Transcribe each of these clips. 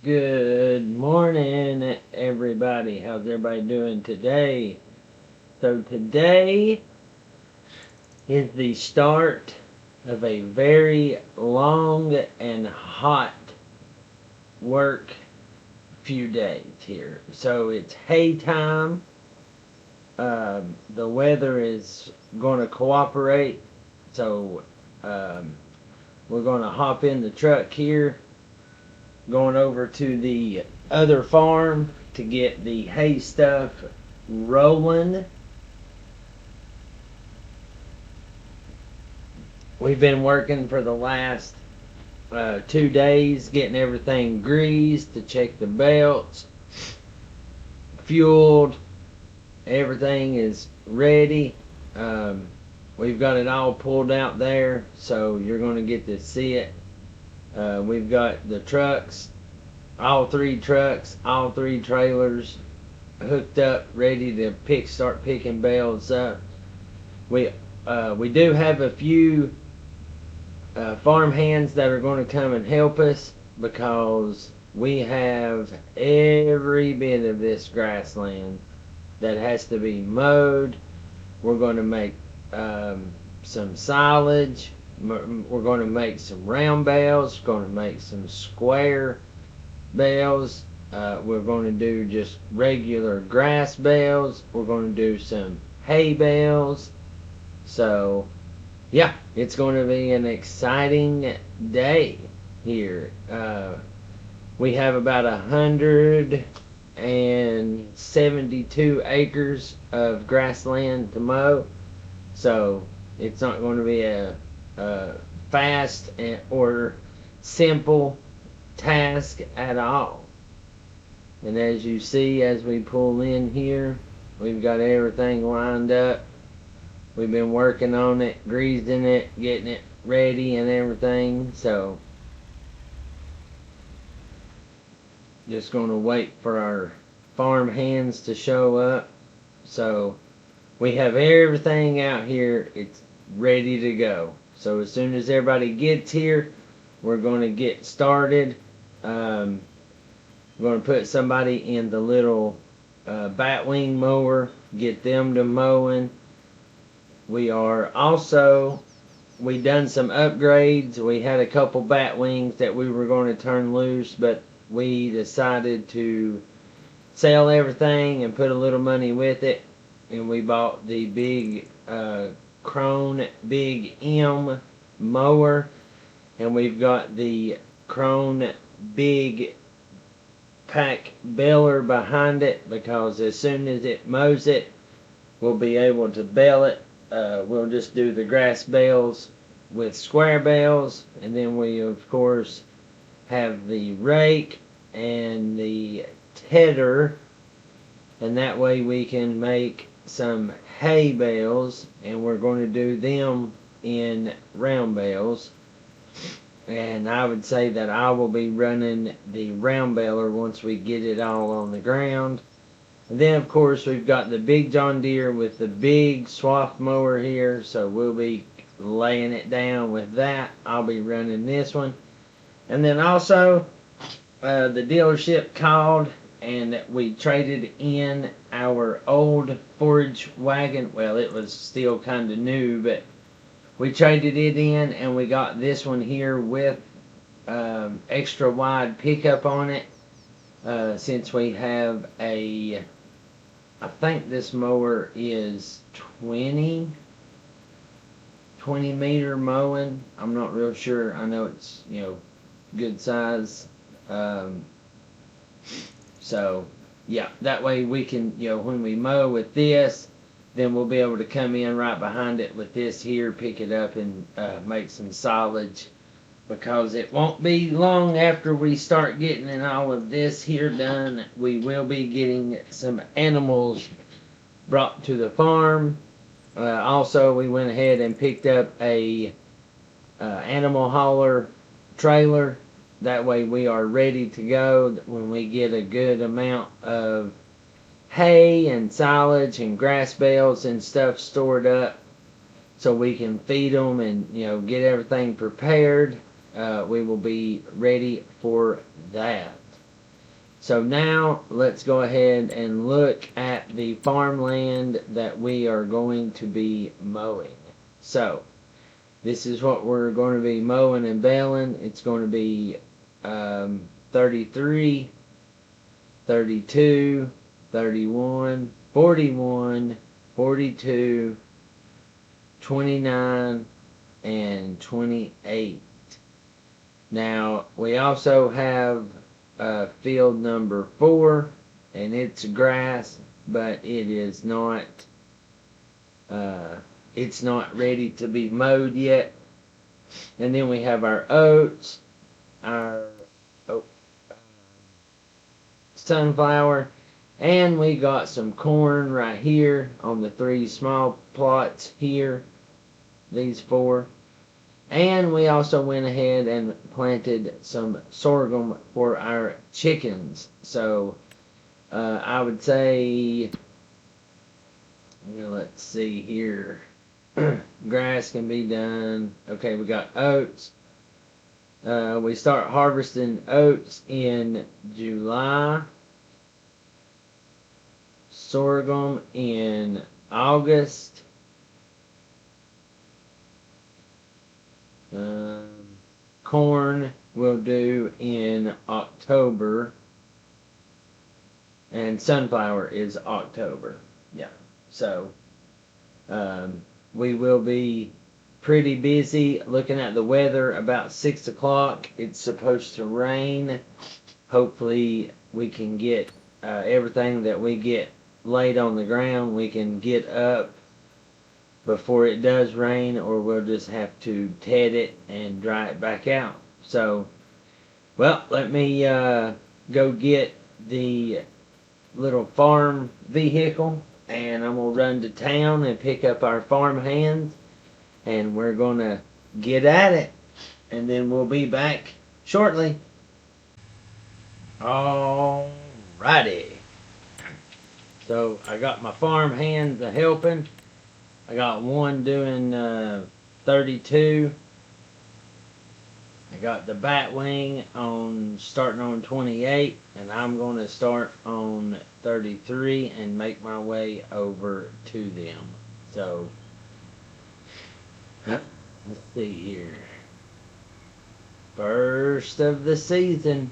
Good morning, everybody. How's everybody doing today? So, today is the start of a very long and hot work few days here. So, it's hay time. The weather is going to cooperate. So, um, we're going to hop in the truck here, going over to the other farm to get the hay stuff rolling. We've been working for the last 2 days getting everything greased to check the belts, fueled, everything is ready. We've got it all pulled out there, so you're going to get to see it. We've got the trucks, all three trailers hooked up, ready to start picking bales up. We do have a few farm hands that are going to come and help us because we have every bit of this grassland that has to be mowed. We're going to make some silage. We're going to make some round bales. We're going to make some square bales. We're going to do just regular grass bales. We're going to do some hay bales. So, yeah, it's going to be an exciting day here. We have about 172 acres of grassland to mow. So, it's not going to be a fast or simple task at all. And as you see, as we pull in here, we've got everything lined up. We've been working on it, greasing it, getting it ready and everything. So, just going to wait for our farm hands to show up. So, we have everything out here. It's ready to go. So, as soon as everybody gets here, we're going to get started. We're going to put somebody in the little batwing mower, get them to mowing. We done some upgrades. We had a couple batwings that we were going to turn loose, but we decided to sell everything and put a little money with it. And we bought the big Krone Big M mower. And we've got the Krone Big Pack baler behind it, because as soon as it mows it, we'll be able to bale it. We'll just do the grass bales with square bales, and then we of course have the rake and the tedder, and that way we can make some hay bales, and we're going to do them in round bales. And I would say that I will be running the round baler once we get it all on the ground. And then, of course, we've got the big John Deere with the big swath mower here. So we'll be laying it down with that. I'll be running this one. And then also, the dealership called and we traded in our old forage wagon. Well, it was still kind of new, but we traded it in and we got this one here with extra wide pickup on it. Since we have I think this mower is 20 meter mowing. I'm not real sure. I know it's, good size. So, yeah, that way we can, when we mow with this, then we'll be able to come in right behind it with this here, pick it up, and make some silage. Because it won't be long after we start getting all of this here done, we will be getting some animals brought to the farm. Also, we went ahead and picked up a animal hauler trailer. That way we are ready to go when we get a good amount of hay and silage and grass bales and stuff stored up, so we can feed them and get everything prepared. We will be ready for that. So now let's go ahead and look at the farmland that we are going to be mowing. So this is what we're going to be mowing and baling. It's going to be 33, 32, 31, 41, 42, 29, and 28. Now, we also have field number 4, and it's grass, but it's not ready to be mowed yet. And then we have our oats, our sunflower, and we got some corn right here on the 3 small plots here, these 4. And we also went ahead and planted some sorghum for our chickens. So I would say, let's see here. Grass can be done. Okay, we got oats. We start harvesting oats in July. Sorghum in August. Corn we'll do in October. And sunflower is October. Yeah. So we will be pretty busy. Looking at the weather, about 6 o'clock it's supposed to rain. Hopefully we can get everything that we get laid on the ground, we can get up before it does rain, or we'll just have to ted it and dry it back out. So, well, let me go get the little farm vehicle, and I'm going to run to town and pick up our farm hands, and we're going to get at it, and then we'll be back shortly. Alrighty. So I got my farm hands helping. I got one doing 32. I got the bat wing starting on 28, and I'm going to start on 33 and make my way over to them. So let's see here. First of the season.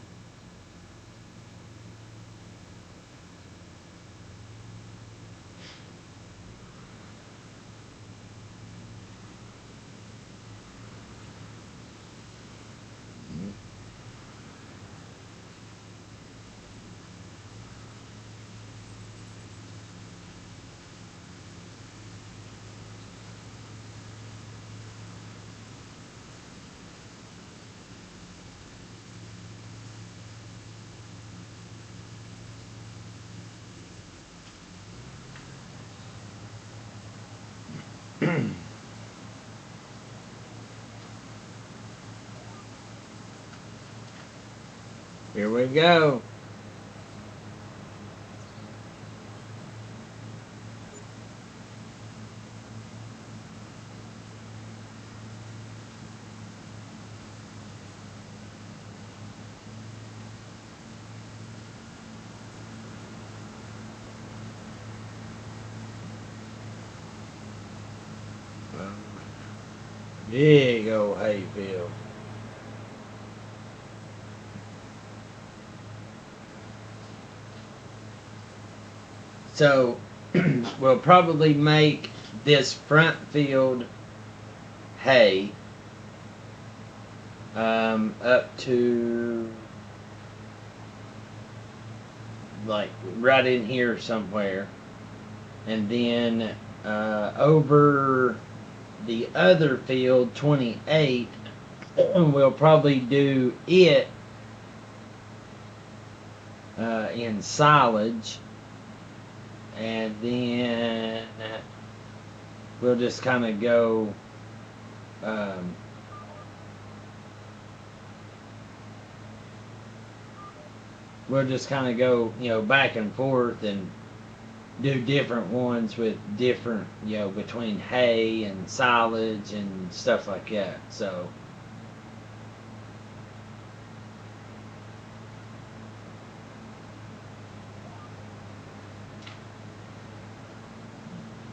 Here we go. Big old hayfield. So we'll probably make this front field hay up to like right in here somewhere, and then over the other field 28 we'll probably do it in silage, and then we'll just kind of go back and forth and do different ones with different, between hay and silage and stuff like that. So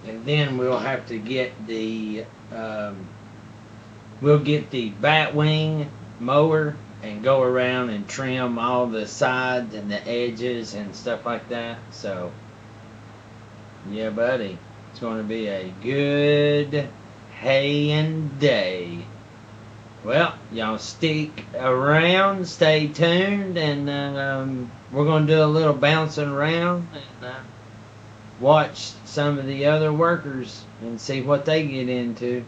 and then we'll have to get the we'll get the batwing mower and go around and trim all the sides and the edges and stuff like that. So yeah, buddy, it's going to be a good haying day. Well, y'all stick around, stay tuned, and we're going to do a little bouncing around and watch some of the other workers and see what they get into.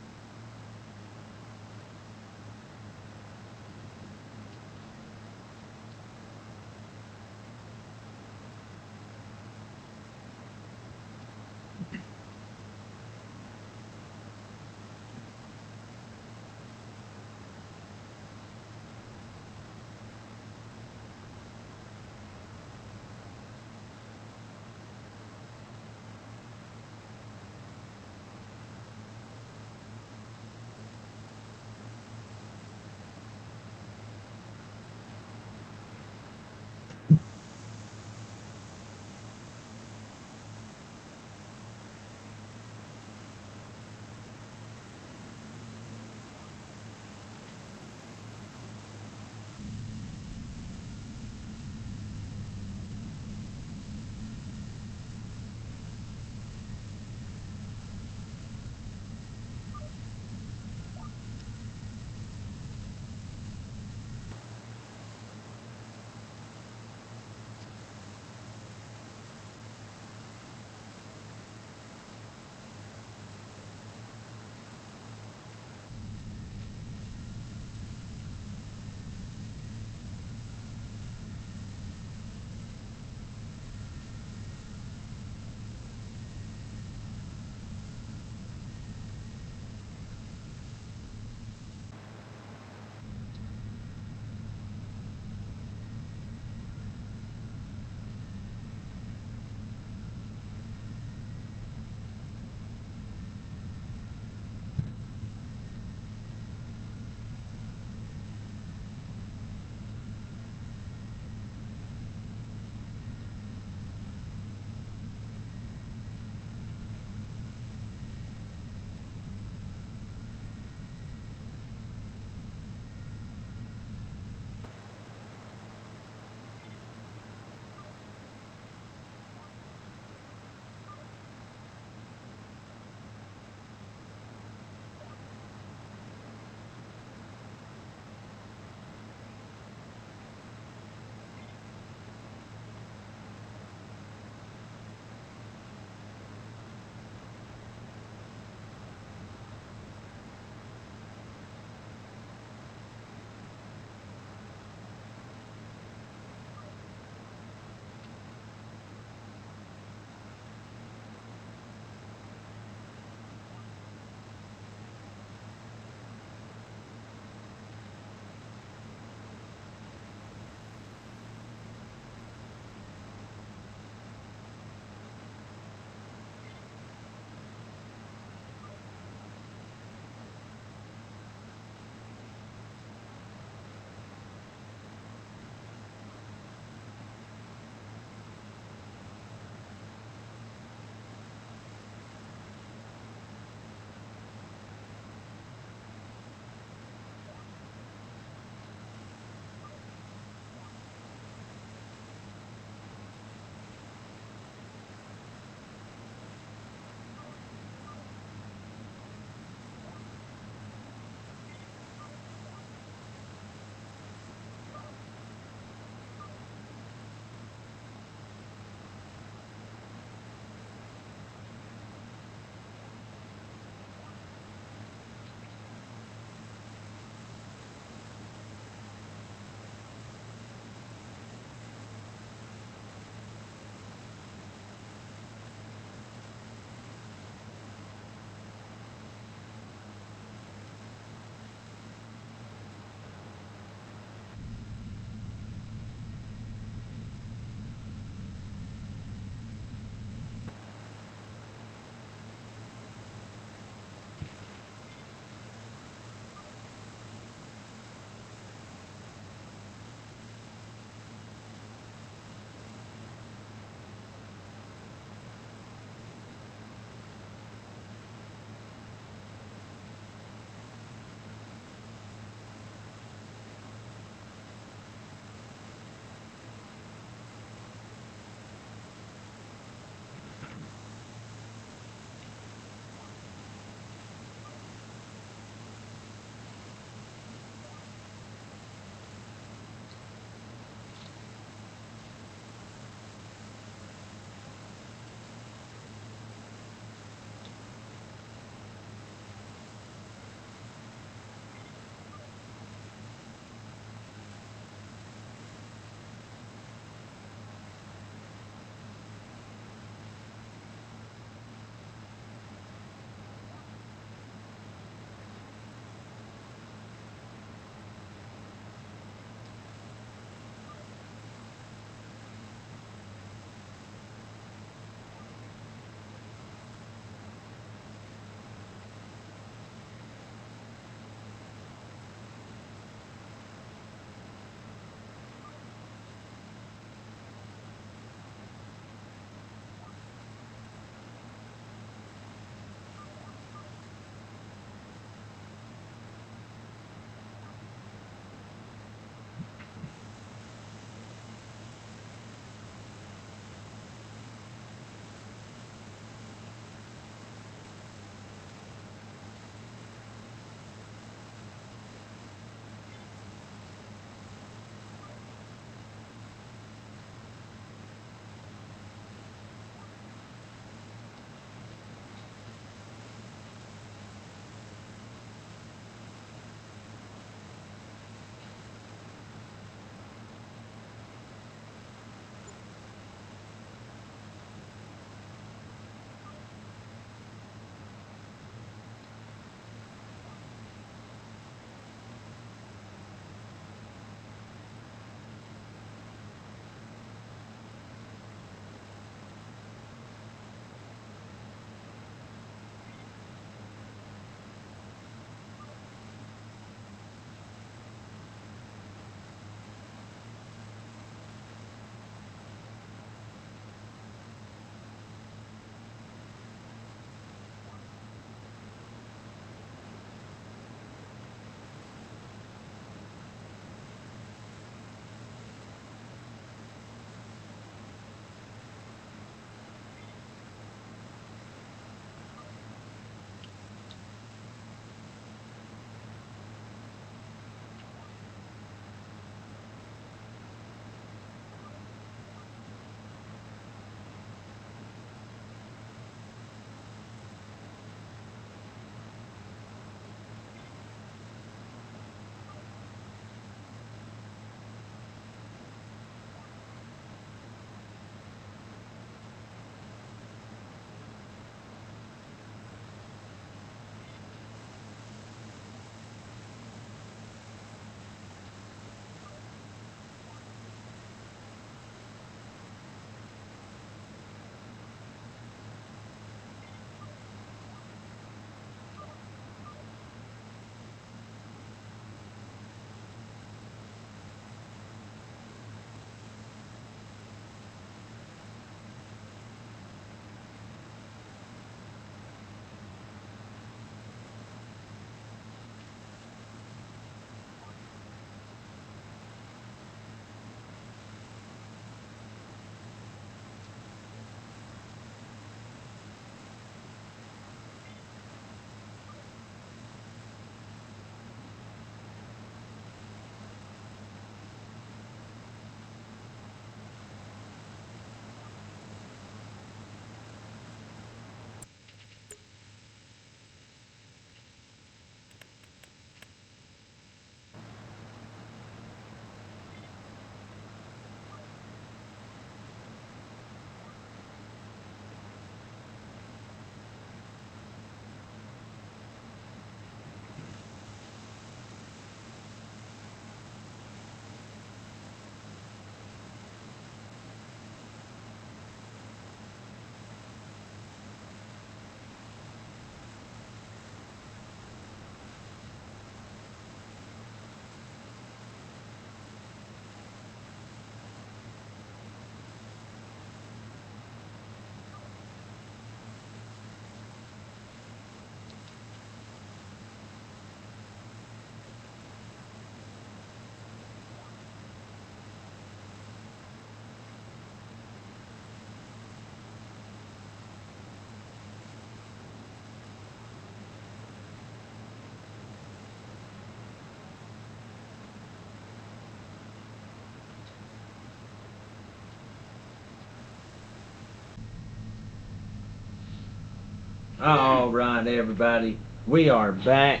All right, everybody, we are back.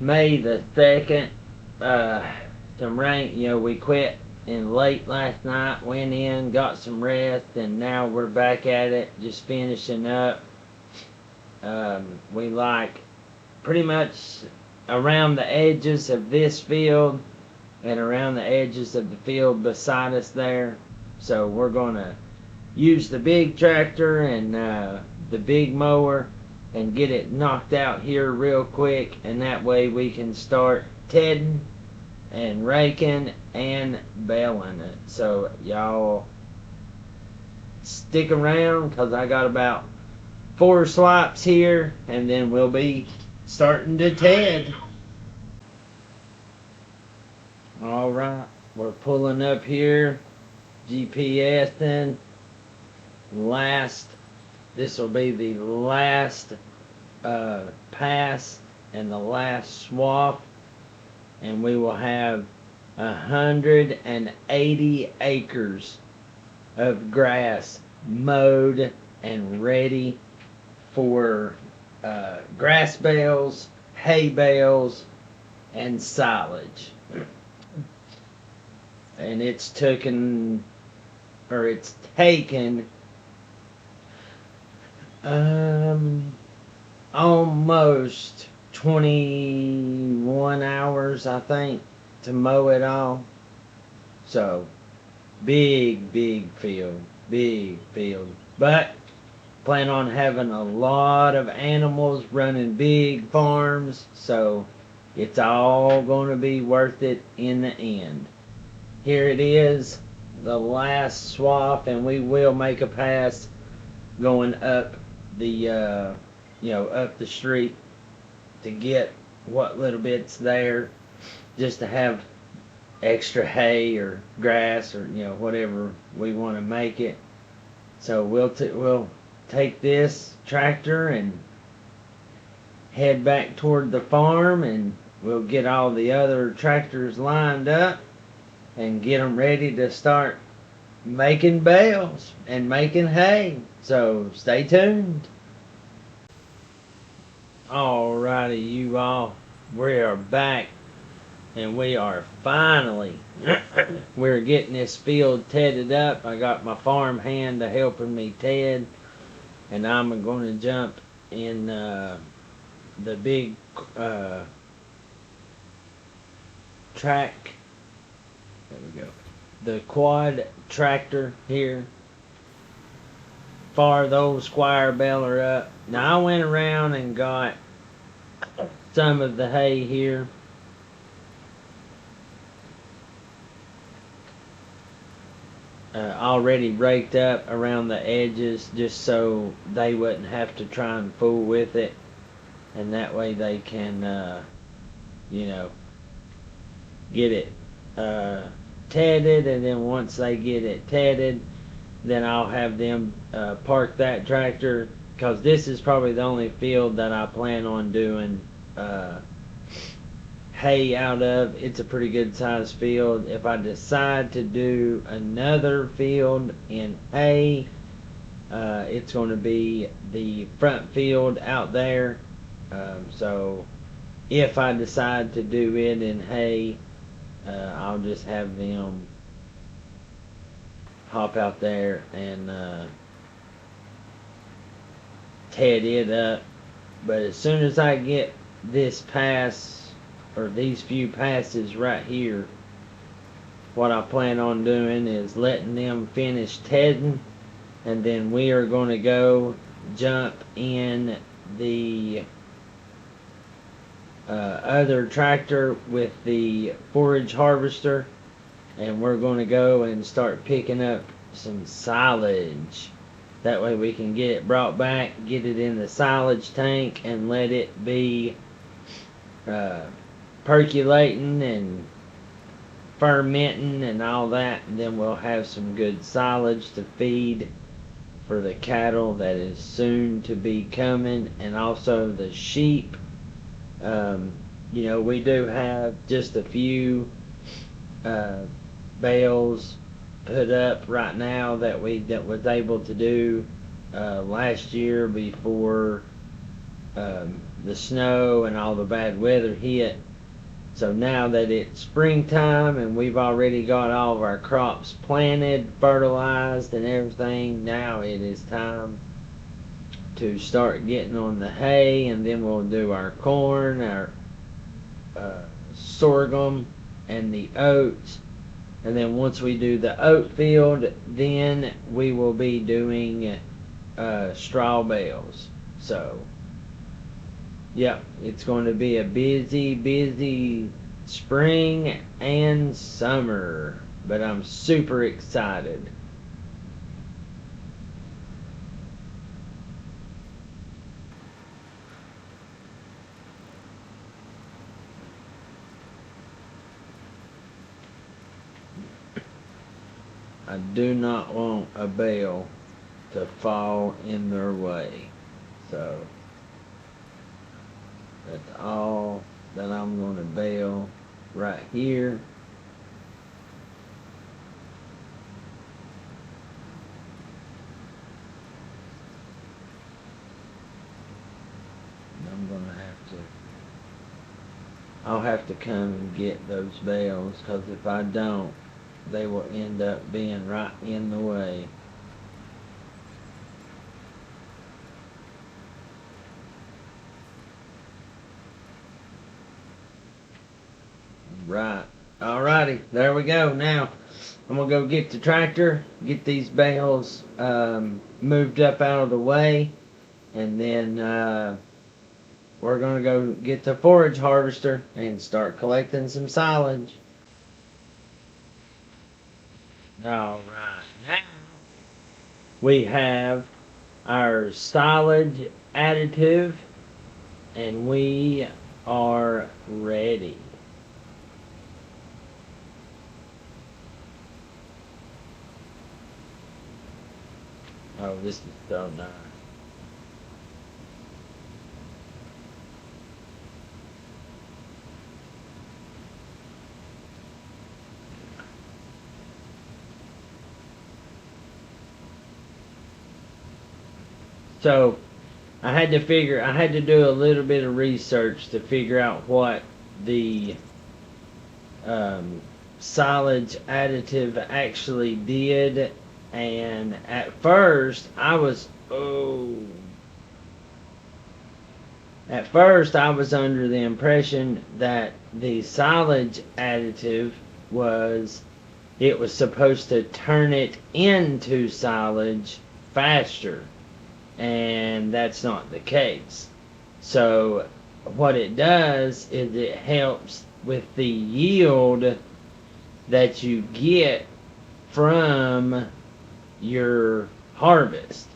May the 2nd. Some rain, we quit in late last night, went in, got some rest, and now we're back at it, just finishing up. We like pretty much around the edges of this field and around the edges of the field beside us there. So we're going to use the big tractor and the big mower and get it knocked out here real quick, and that way we can start tedding and raking and baling it. So y'all stick around, because I got about 4 swipes here, and then we'll be starting to ted. Alright, we're pulling up here, GPSing. This will be the last pass and the last swap, and we will have 180 acres of grass mowed and ready for grass bales, hay bales, and silage. And it's taken almost 21 hours, I think, to mow it all. So big field, but plan on having a lot of animals, running big farms, so it's all going to be worth it in the end. Here it is, the last swap, and we will make a pass going up the up the street to get what little bit's there, just to have extra hay or grass or whatever we want to make it. So we'll take this tractor and head back toward the farm, and we'll get all the other tractors lined up and get them ready to start making bales and making hay. So stay tuned. Alrighty, you all, we are back, and we are finally we're getting this field tedded up. I got my farm hand to helping me ted, and I'm going to jump in the big track. There we go. The quad tractor here. Fire the old Squire baler up. Now I went around and got some of the hay here. Already raked up around the edges, just so they wouldn't have to try and fool with it, and that way they can get it tedded, and then once they get it tedded, then I'll have them park that tractor, because this is probably the only field that I plan on doing hay out of. It's a pretty good sized field. If I decide to do another field in hay, it's going to be the front field out there. So if I decide to do it in hay, I'll just have them hop out there and ted it up. But as soon as I get this pass, or these few passes right here, what I plan on doing is letting them finish tedding, and then we are going to go jump in the other tractor with the forage harvester, and we're going to go and start picking up some silage. That way we can get it brought back, get it in the silage tank, and let it be percolating and fermenting and all that, and then we'll have some good silage to feed for the cattle that is soon to be coming, and also the sheep. We do have just a few bales put up right now that was able to do last year before the snow and all the bad weather hit. So now that it's springtime and we've already got all of our crops planted, fertilized, and everything, now it is time to start getting on the hay, and then we'll do our corn, our sorghum, and the oats. And then once we do the oat field, then we will be doing straw bales. So, yeah, it's going to be a busy, busy spring and summer. But I'm super excited. I do not want a bale to fall in their way. So, that's all that I'm going to bale right here. I'm going to I'll have to come and get those bales, because if I don't, they will end up being right in the way. Right. Alrighty, there we go. Now, I'm going to go get the tractor, get these bales moved up out of the way, and then we're going to go get the forage harvester and start collecting some silage. Alright, now we have our silage additive, and we are ready. Oh, this is so nice. So, I had to do a little bit of research to figure out what the silage additive actually did. And at first, at first I was under the impression that the silage additive it was supposed to turn it into silage faster, and that's not the case. So what it does is it helps with the yield that you get from your harvest.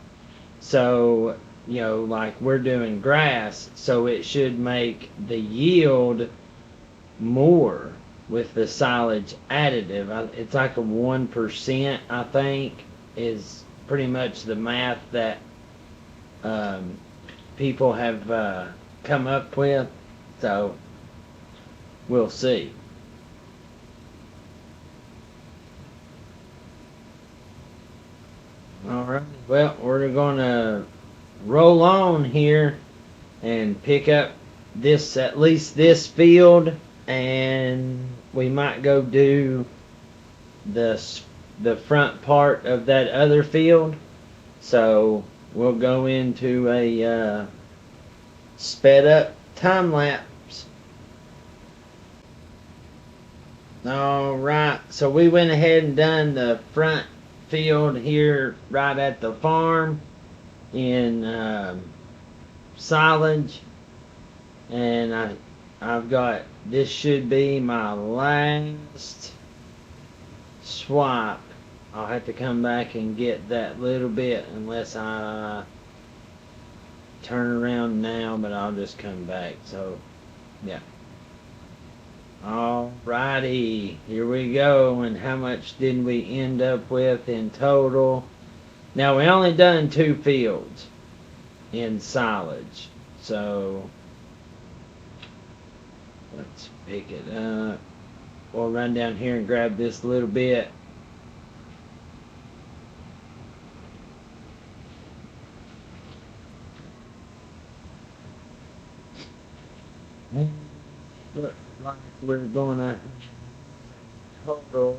So, like we're doing grass, so it should make the yield more with the silage additive. It's like a 1%, I think, is pretty much the math that people have come up with. So, we'll see. Alright, well, we're going to roll on here and pick up at least this field, and we might go do the front part of that other field. So we'll go into a sped up time lapse. Alright, so we went ahead and done the front field here right at the farm in silage, and I've got, this should be my last swipe. I'll have to come back and get that little bit unless I turn around now, but I'll just come back. So yeah, alrighty, here we go. And how much did we end up with in total? Now, we only done 2 fields in silage, so let's pick it up. We'll run down here and grab this little bit. like we're gonna total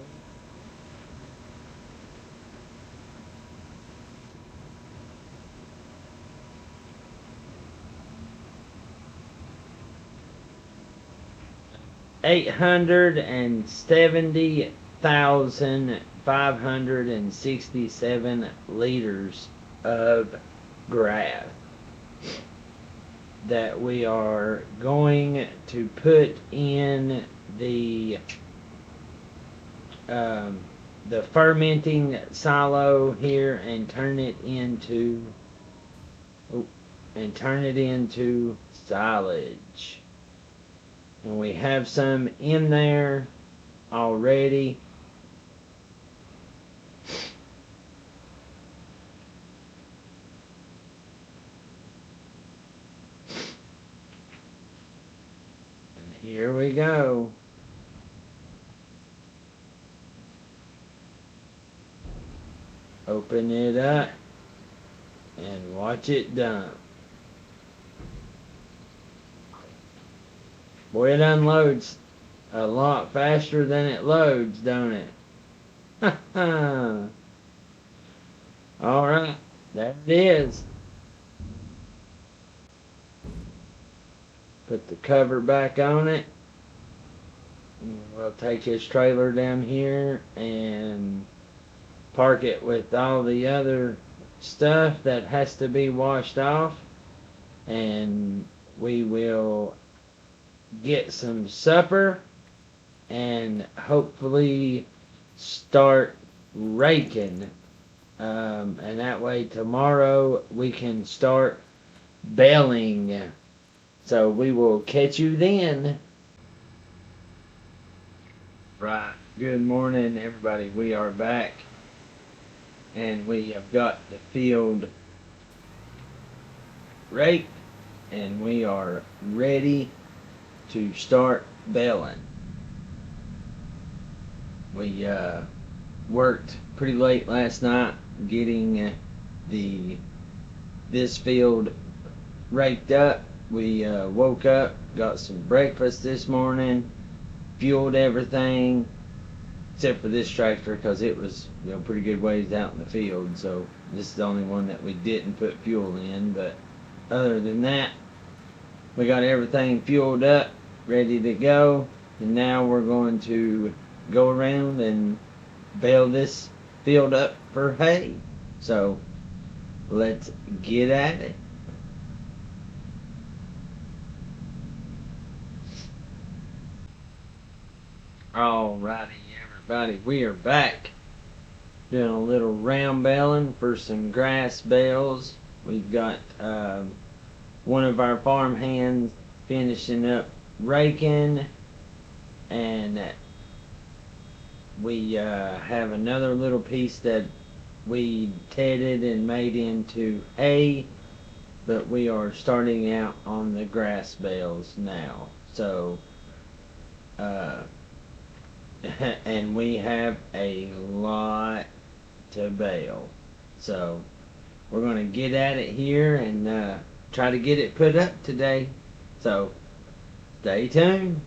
870,567 liters of grass that we are going to put in um, the fermenting silo here and turn it into silage. And we have some in there already. And here we go. Open it up and watch it dump. Boy, it unloads a lot faster than it loads, don't it? Alright, there it is. Put the cover back on it. We'll take his trailer down here and park it with all the other stuff that has to be washed off. And we will get some supper and hopefully start raking. And that way tomorrow we can start baling. So we will catch you then. Right. Good morning, everybody. We are back. And we have got the field raked. And we are ready to start baling. We worked pretty late last night getting this field raked up. We woke up, got some breakfast this morning, fueled everything except for this tractor because it was pretty good ways out in the field. So this is the only one that we didn't put fuel in. But other than that, we got everything fueled up, ready to go, and now we're going to go around and bale this field up for hay. So let's get at it. Alrighty, everybody, we are back doing a little round baling for some grass bales. We've got one of our farm hands finishing up raking, and we have another little piece that we tedded and made into hay, but we are starting out on the grass bales now. So and we have a lot to bale, so we're going to get at it here and try to get it put up today. So stay tuned.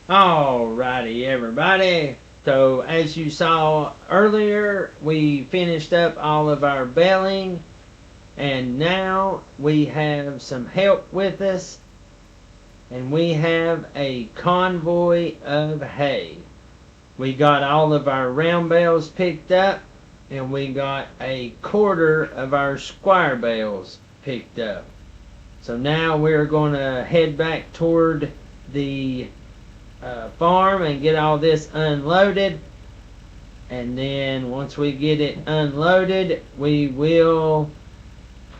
Alrighty, everybody. So, as you saw earlier, we finished up all of our baling, and now we have some help with us, and we have a convoy of hay. We got all of our round bales picked up, and we got a quarter of our square bales picked up. So now we're going to head back toward the farm and get all this unloaded. And then once we get it unloaded, we will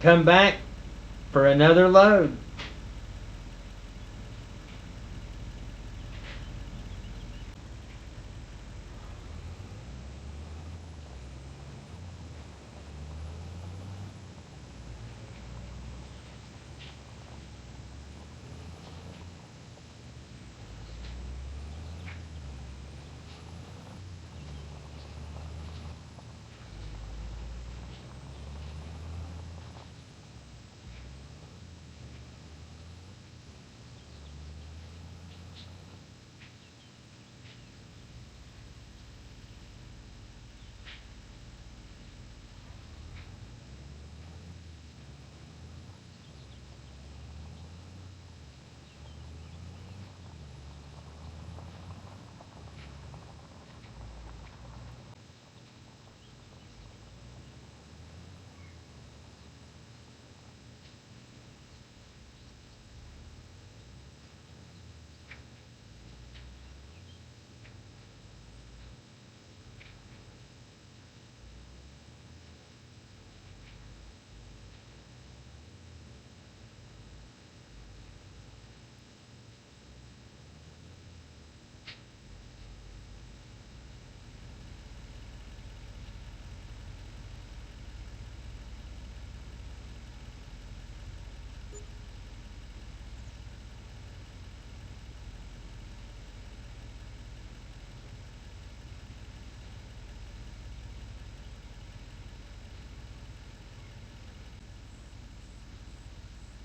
come back for another load.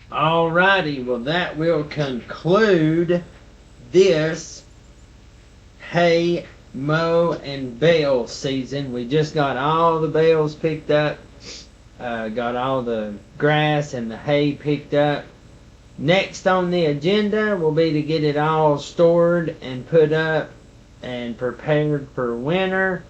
Alrighty, well, that will conclude this hay, mow, and bale season. We just got all the bales picked up, got all the grass and the hay picked up. Next on the agenda will be to get it all stored and put up and prepared for winter.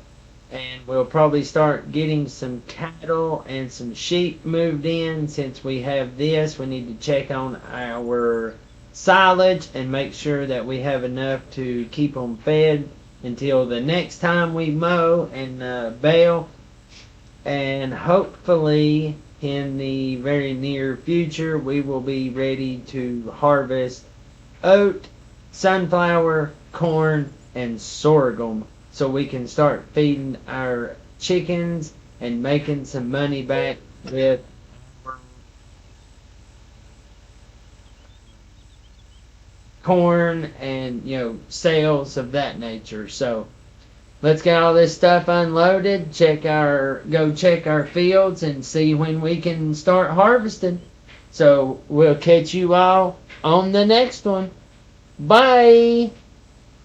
And we'll probably start getting some cattle and some sheep moved in. Since we have this, we need to check on our silage and make sure that we have enough to keep them fed until the next time we mow and bale. And hopefully in the very near future we will be ready to harvest oat, sunflower, corn, and sorghum, so we can start feeding our chickens and making some money back with corn and, sales of that nature. So let's get all this stuff unloaded, go check our fields and see when we can start harvesting. So we'll catch you all on the next one. Bye.